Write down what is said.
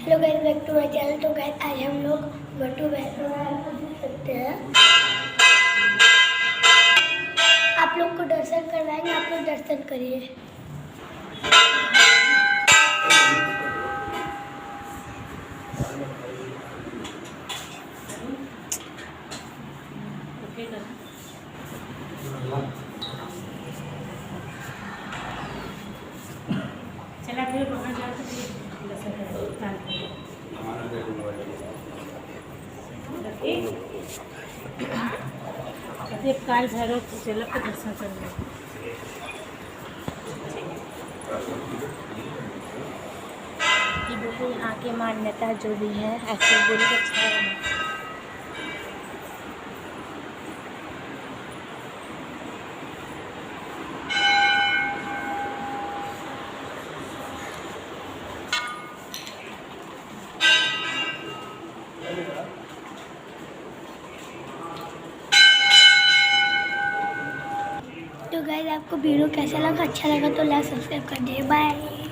Hello guys, back to my channel. तो guys आज हम लोग बट्टू बैठे देख सकते हैं। आप लोग को दर्शन करवाएंगे, आप लोग दर्शन करिए। चला फिर बाहर जाकर काल भैरव चलो के दर्शन करने। ये बिल्कुल यहाँ की मान्यता जो भी है ऐसे बोली अच्छा है। तो गाइस आपको वीडियो कैसा लगा? अच्छा लगा तो लाइक सब्सक्राइब कर दिए। बाय।